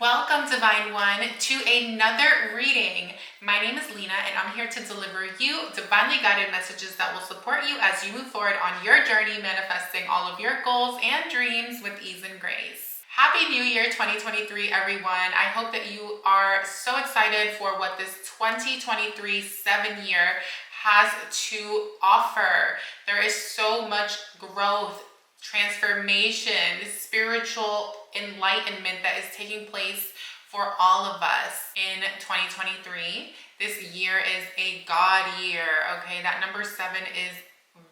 Welcome, Divine One, to another reading. My name is Lina, and I'm here to deliver you divinely guided messages that will support you as you move forward on your journey, manifesting all of your goals and dreams with ease and grace. Happy New Year 2023, everyone. I hope that you are so excited for what this 2023 7-year has to offer. There is so much growth, transformation, spiritual enlightenment that is taking place for all of us in 2023. This year is a God year, okay? That number 7 is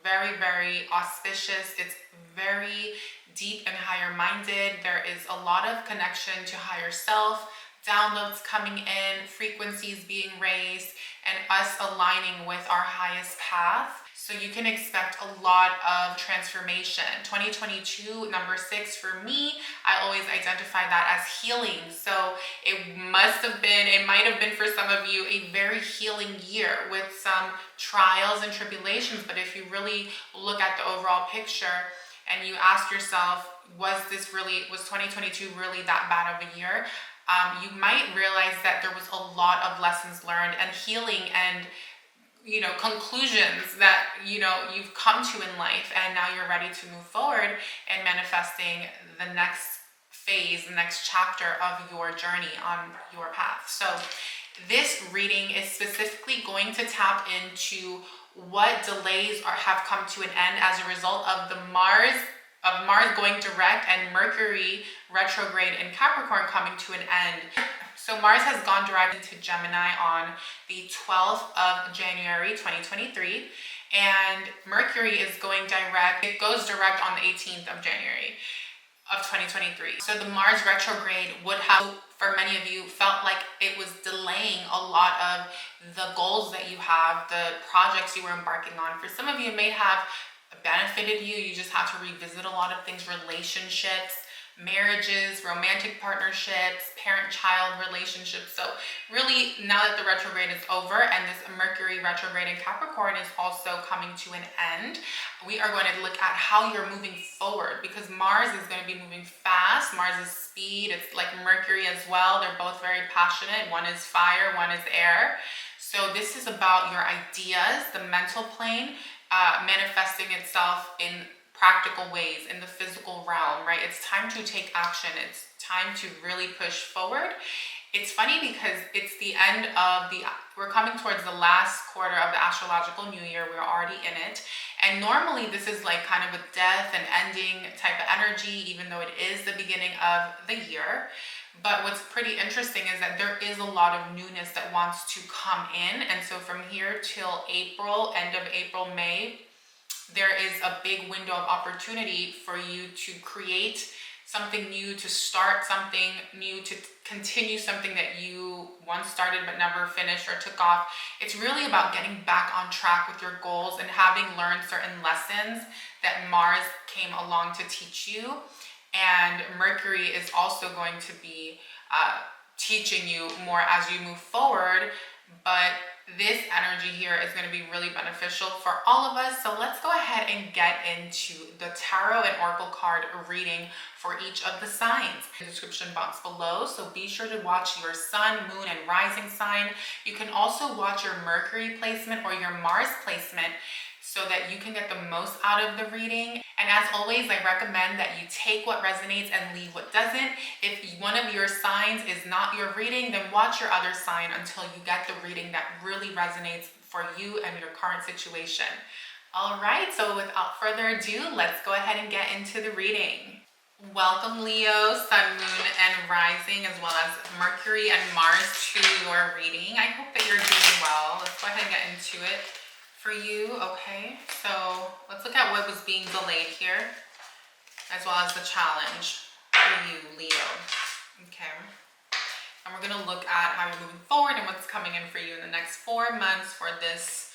very, very auspicious. It's very deep and higher minded. There is a lot of connection to higher self, downloads coming in, frequencies being raised, and us aligning with our highest path. So you can expect a lot of transformation. 2022, number 6 for me, I always identify that as healing. So it might have been for some of you a very healing year with some trials and tribulations. But if you really look at the overall picture and you ask yourself, was 2022 really that bad of a year? You might realize that there was a lot of lessons learned and healing and conclusions that you've come to in life, and now you're ready to move forward and manifesting the next phase, the next chapter of your journey on your path. So this reading is specifically going to tap into what delays have come to an end as a result of Mars going direct and Mercury retrograde in Capricorn coming to an end. So Mars has gone direct into Gemini on the 12th of January 2023, and Mercury is going direct. It goes direct on the 18th of January of 2023. So the Mars retrograde would have, for many of you, felt like it was delaying a lot of the goals that you have, the projects you were embarking on. For some of you, it may have benefited you. You just had to revisit a lot of things, relationships, marriages, romantic partnerships, parent-child relationships. So really, now that the retrograde is over and this Mercury retrograde in Capricorn is also coming to an end, we are going to look at how you're moving forward, because Mars is going to be moving fast. Mars is speed. It's like Mercury as well. They're both very passionate. One is fire, one is air. So this is about your ideas, the mental plane, manifesting itself in practical ways in the physical realm, right? It's time to take action. It's time to really push forward. It's funny because it's the end of we're coming towards the last quarter of the astrological new year. We're already in it. And normally this is like kind of a death and ending type of energy, even though it is the beginning of the year. But what's pretty interesting is that there is a lot of newness that wants to come in. And so from here till April, end of April, May, there is a big window of opportunity for you to create something new, to start something new, to continue something that you once started but never finished or took off. It's really about getting back on track with your goals and having learned certain lessons that Mars came along to teach you. And Mercury is also going to be teaching you more as you move forward. But this energy here is going to be really beneficial for all of us. So let's go ahead and get into the tarot and oracle card reading for each of the signs in the description box below. So be sure to watch your sun, moon, and rising sign. You can also watch your Mercury placement or your Mars placement so that you can get the most out of the reading. And as always, I recommend that you take what resonates and leave what doesn't. If one of your signs is not your reading, then watch your other sign until you get the reading that really resonates for you and your current situation. All right, so without further ado, let's go ahead and get into the reading. Welcome, Leo, Sun, Moon, and Rising, as well as Mercury and Mars to your reading. I hope that you're doing well. Let's go ahead and get into it for you. Okay, so let's look at what was being delayed here, as well as the challenge for you, Leo. Okay, and we're going to look at how you're moving forward and what's coming in for you in the next 4 months for this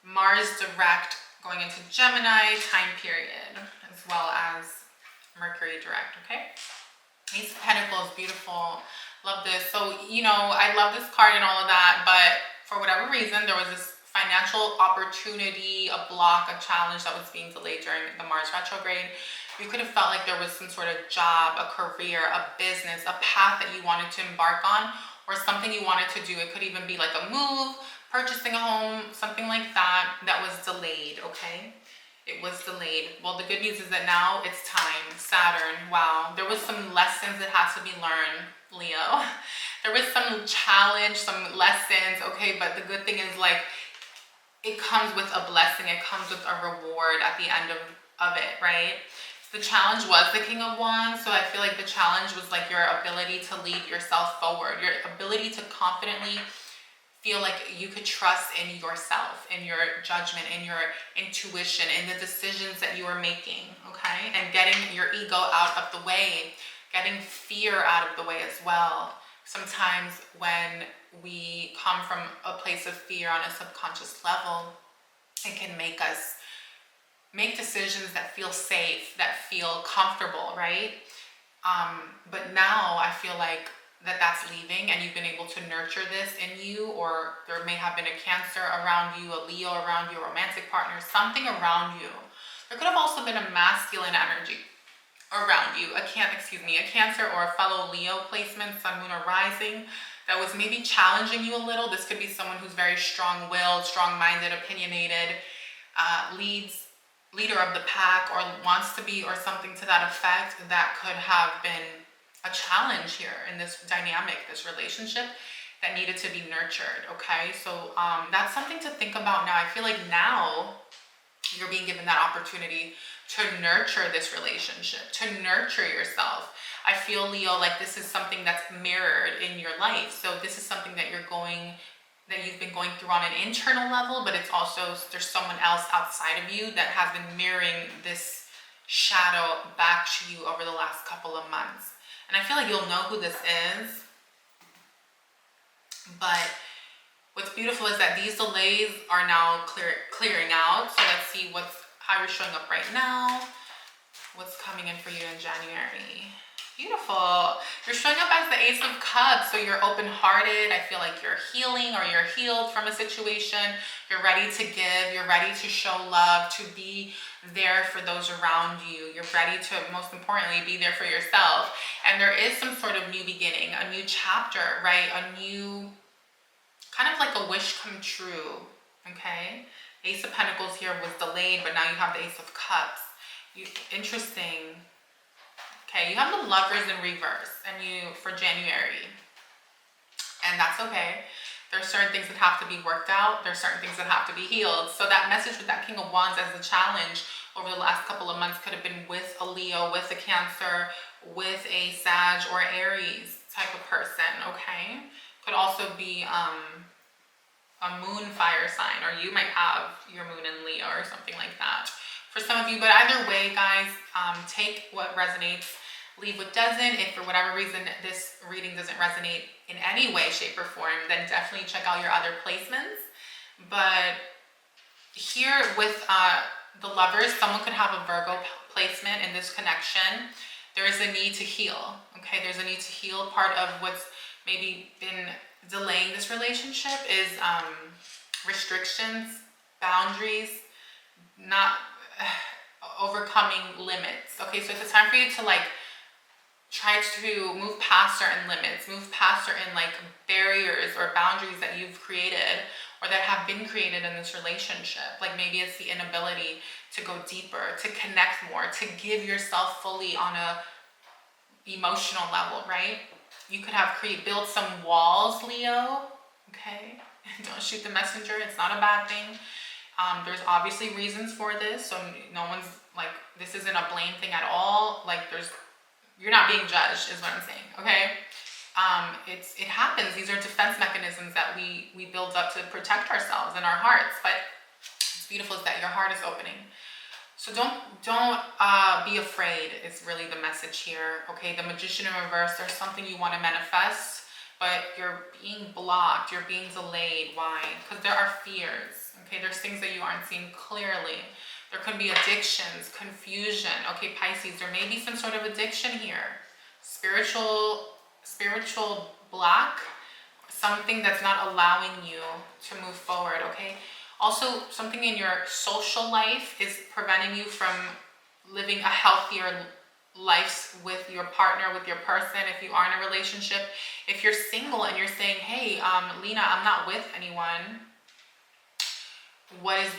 Mars direct going into Gemini time period, as well as Mercury direct. Okay, Ace of Pentacles, beautiful. Love this. So I love this card and all of that, but for whatever reason there was this financial opportunity, a block, a challenge that was being delayed during the Mars retrograde. You could have felt like there was some sort of job, a career, a business, a path that you wanted to embark on, or something you wanted to do. It could even be like a move, purchasing a home, something like that, that was delayed, okay? It was delayed. Well, the good news is that now it's time. Saturn, wow. There was some lessons that had to be learned, Leo. There was some challenge, some lessons, okay? But the good thing is, like, it comes with a blessing. It comes with a reward at the end of it, right? The challenge was the King of Wands. So I feel like the challenge was like your ability to lead yourself forward, your ability to confidently feel like you could trust in yourself, in your judgment, in your intuition, in the decisions that you are making, okay? And getting your ego out of the way, getting fear out of the way as well. Sometimes when we come from a place of fear on a subconscious level, it can make us make decisions that feel safe, that feel comfortable, right? But now I feel like that's leaving, and you've been able to nurture this in you, or there may have been a Cancer around you, a Leo around you, a romantic partner, something around you. There could have also been a masculine energy around you, a Cancer or a fellow Leo placement, Sun, Moon, or Rising, that was maybe challenging you a little. This could be someone who's very strong-willed, strong-minded, opinionated, leader of the pack, or wants to be, or something to that effect. That could have been a challenge here in this dynamic, this relationship that needed to be nurtured, okay? So that's something to think about now. I feel like now you're being given that opportunity to nurture this relationship, to nurture yourself. I feel, Leo, like this is something that's mirrored in your life. So this is something that you've been going through on an internal level, but it's also, there's someone else outside of you that has been mirroring this shadow back to you over the last couple of months. And I feel like you'll know who this is. But what's beautiful is that these delays are now clearing out. So let's see how you're showing up right now. What's coming in for you in January? Beautiful. You're showing up as the Ace of Cups, so you're open-hearted. I feel like you're healing, or you're healed from a situation. You're ready to give. You're ready to show love, to be there for those around you. You're ready to, most importantly, be there for yourself. And there is some sort of new beginning, a new chapter, right? A new, kind of like a wish come true, okay? Ace of Pentacles here was delayed, but now you have the Ace of Cups. Interesting. Okay, you have the Lovers in reverse for January, and that's okay. There's certain things that have to be worked out. There's certain things that have to be healed. So that message with that King of Wands as a challenge over the last couple of months could have been with a Leo, with a Cancer, with a Sag or Aries type of person, okay? Could also be a moon fire sign, or you might have your moon in Leo or something like that for some of you. But either way, guys, take what resonates, leave what doesn't. If for whatever reason this reading doesn't resonate in any way, shape, or form, then definitely check out your other placements. But here with the Lovers, someone could have a Virgo placement in this connection. There is a need to heal, okay? There's a need to heal. Part of what's maybe been delaying this relationship is restrictions, boundaries, not overcoming limits, okay? So it's a time for you to like try to move past certain limits, move past certain like barriers or boundaries that you've created or that have been created in this relationship. Like maybe it's the inability to go deeper, to connect more, to give yourself fully on a emotional level, right? You could have built some walls, Leo, okay? Don't shoot the messenger, it's not a bad thing. There's obviously reasons for this, so no one's like, this isn't a blame thing at all. Like you're not being judged is what I'm saying, okay? It happens. These are defense mechanisms that we build up to protect ourselves and our hearts, but what's beautiful is that your heart is opening. So don't be afraid is really the message here, okay? The Magician in reverse, there's something you want to manifest, but you're being blocked, you're being delayed. Why? Because there are fears, okay? There's things that you aren't seeing clearly. There could be addictions, confusion, okay, Pisces, there may be some sort of addiction here. Spiritual block, something that's not allowing you to move forward, okay? Also, something in your social life is preventing you from living a healthier life with your partner, with your person, if you are in a relationship. If you're single and you're saying, hey, Lina, I'm not with anyone, what is,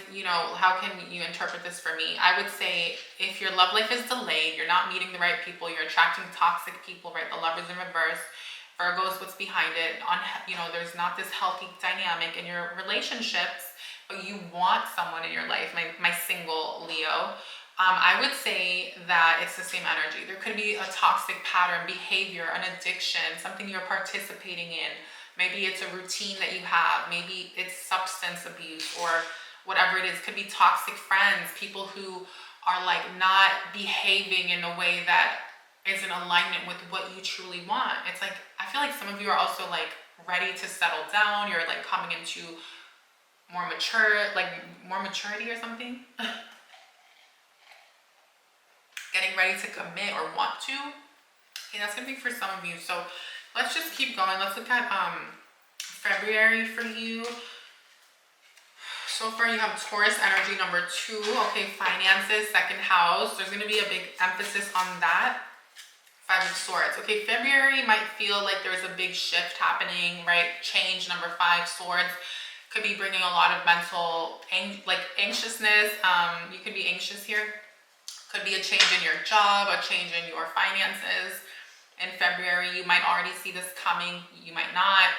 how can you interpret this for me? I would say if your love life is delayed, you're not meeting the right people, you're attracting toxic people, right? The Lovers in reverse. Virgo is what's behind it. There's not this healthy dynamic in your relationships, but you want someone in your life, my single Leo. I would say that it's the same energy. There could be a toxic pattern, behavior, an addiction, something you're participating in. Maybe it's a routine that you have. Maybe it's substance abuse or whatever it is. Could be toxic friends, people who are like not behaving in a way that is in alignment with what you truly want. It's like, I feel like some of you are also like ready to settle down. You're like coming into more maturity or something. Getting ready to commit or want to. Okay, that's gonna be for some of you. So let's just keep going. Let's look at February for you. So far you have Taurus energy number 2. Okay, finances, second house. There's gonna be a big emphasis on that. 5 of Swords. Okay, February might feel like there's a big shift happening, right? Change, number 5, Swords. Could be bringing a lot of mental anxiousness. You could be anxious here. Could be a change in your job, a change in your finances. In February, you might already see this coming. You might not.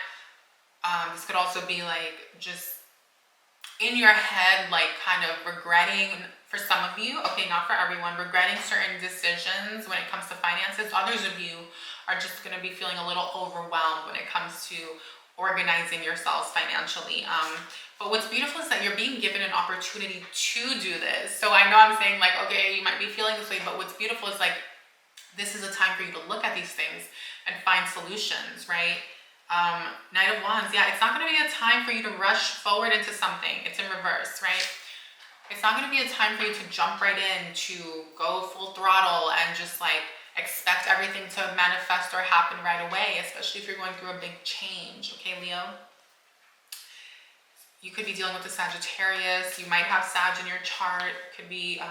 This could also be like just in your head, like kind of regretting, for some of you, okay, not for everyone, regretting certain decisions when it comes to finances. Others of you are just going to be feeling a little overwhelmed when it comes to organizing yourselves financially. But what's beautiful is that you're being given an opportunity to do this. So I know I'm saying like, okay, you might be feeling this way, but what's beautiful is like, this is a time for you to look at these things and find solutions, right? Knight of Wands, yeah, it's not going to be a time for you to rush forward into something. It's in reverse, right? It's not going to be a time for you to jump right in, to go full throttle and just like expect everything to manifest or happen right away, especially if you're going through a big change, okay, Leo? You could be dealing with the Sagittarius. You might have Sag in your chart. Could be,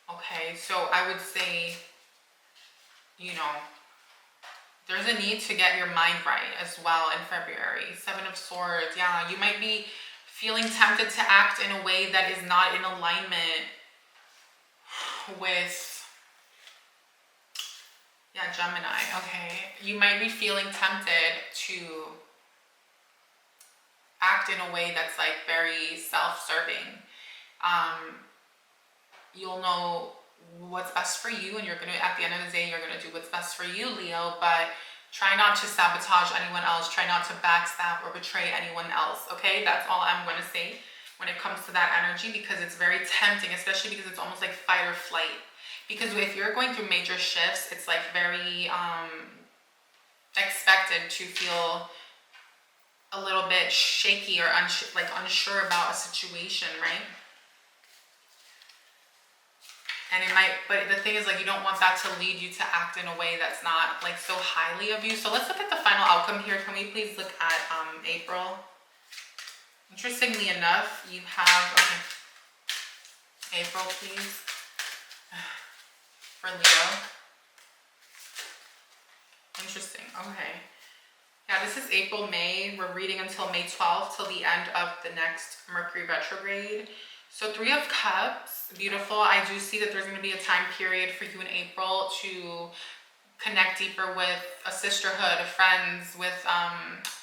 okay, so I would say, there's a need to get your mind right as well in February. 7 of Swords, yeah, you might be feeling tempted to act in a way that is not in alignment with, yeah, Gemini, okay. You might be feeling tempted to act in a way that's like very self-serving. You'll know what's best for you, and you're gonna, at the end of the day, you're gonna do what's best for you, Leo, but try not to sabotage anyone else. Try not to backstab or betray anyone else, okay? That's all I'm gonna say when it comes to that energy, because it's very tempting, especially because it's almost like fight or flight. Because if you're going through major shifts, it's like very expected to feel a little bit shaky or unsure about a situation, right? And it might, but the thing is, like, you don't want that to lead you to act in a way that's not like so highly of you. So let's look at the final outcome here. Can we please look at April? Interestingly enough, you have, okay, April, please, for Leo. Interesting, okay. Yeah, this is April, May. We're reading until May 12th, till the end of the next Mercury retrograde. So 3 of Cups, beautiful. I do see that there's going to be a time period for you in April to connect deeper with a sisterhood, friends, with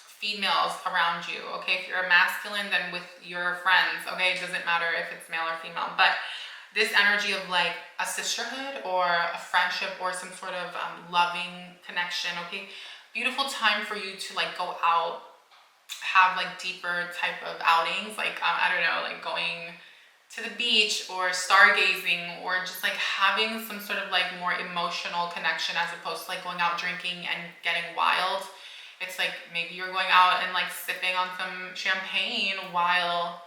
females around you, okay? If you're a masculine, then with your friends, okay? It doesn't matter if it's male or female, but this energy of like a sisterhood or a friendship or some sort of loving connection, okay? Beautiful time for you to like go out, have like deeper type of outings, like I don't know, like going to the beach or stargazing, or just like having some sort of like more emotional connection as opposed to like going out drinking and getting wild. It's like maybe you're going out and like sipping on some champagne while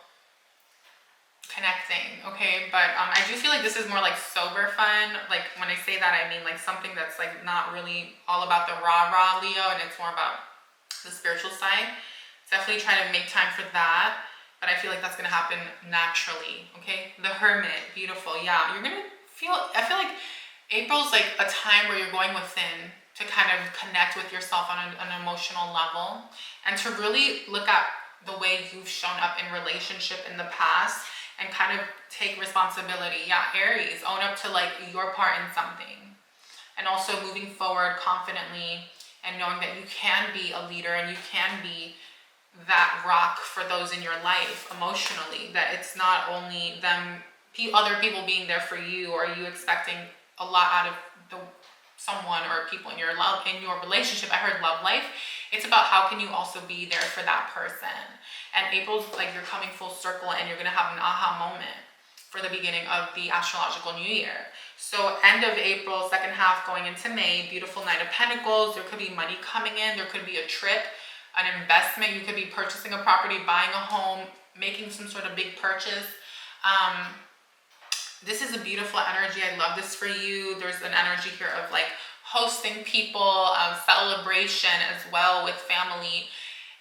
connecting, okay? But I do feel like this is more like sober fun. Like when I say that, I mean like something that's like not really all about the rah-rah Leo, and it's more about the spiritual side. Definitely try to make time for that. But I feel like that's going to happen naturally, okay? The Hermit, beautiful. Yeah, you're going to I feel like April's like a time where you're going within to kind of connect with yourself on an emotional level, and to really look at the way you've shown up in relationship in the past and kind of take responsibility. Yeah, Aries, own up to like your part in something. And also moving forward confidently and knowing that you can be a leader and you can be that rock for those in your life emotionally, that it's not only them, other people being there for you, or you expecting a lot out of someone or people in your relationship. I heard love life. It's about how can you also be there for that person. And April's like you're coming full circle, and you're gonna have an aha moment for the beginning of the astrological new year. So end of April, second half going into May, beautiful Knight of Pentacles. There could be money coming in. There could be a trip, an investment. You could be purchasing a property, buying a home, making some sort of big purchase. This is a beautiful energy. I love this for you. There's an energy here of like hosting people, celebration as well with family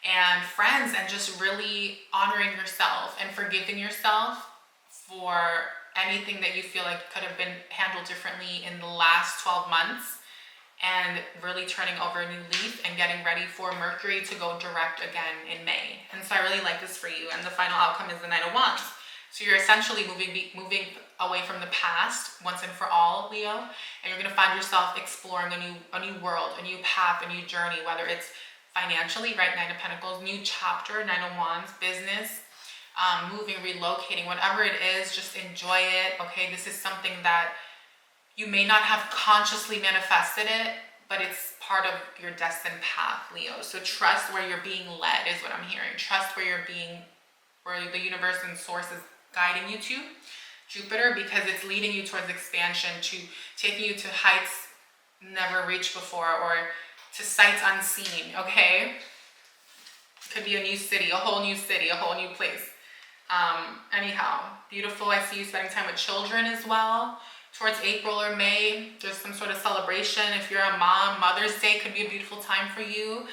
and friends, and just really honoring yourself and forgiving yourself for anything that you feel like could have been handled differently in the last 12 months, and really turning over a new leaf and getting ready for Mercury to go direct again in May. And so I really like this for you. And the final outcome is the Knight of Wands. So you're essentially moving away from the past once and for all, Leo, and you're going to find yourself exploring a new world, a new path, a new journey, whether it's financially, right, Nine of Pentacles, new chapter, Nine of Wands, business, moving, relocating, whatever it is, just enjoy it, okay? This is something that you may not have consciously manifested it, but it's part of your destined path, Leo. So trust where you're being led is what I'm hearing. Trust where the universe and source is guiding you to, Jupiter, because it's leading you towards expansion, to taking you to heights never reached before, or to sights unseen, okay? It could be a new city, a whole new place. Anyhow, beautiful. I see you spending time with children as well. Towards April or May, there's some sort of celebration. If you're a mom, Mother's Day could be a beautiful time for you.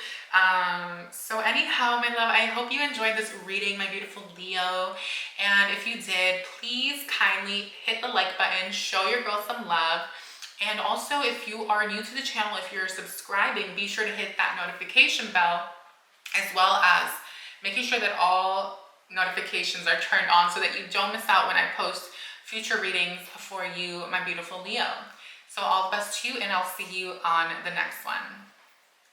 So anyhow, my love, I hope you enjoyed this reading, my beautiful Leo. And if you did, please kindly hit the like button, show your girl some love. And also, if you are new to the channel, if you're subscribing, be sure to hit that notification bell, as well as making sure that all notifications are turned on so that you don't miss out when I post future readings for you, my beautiful Leo. So all the best to you, and I'll see you on the next one.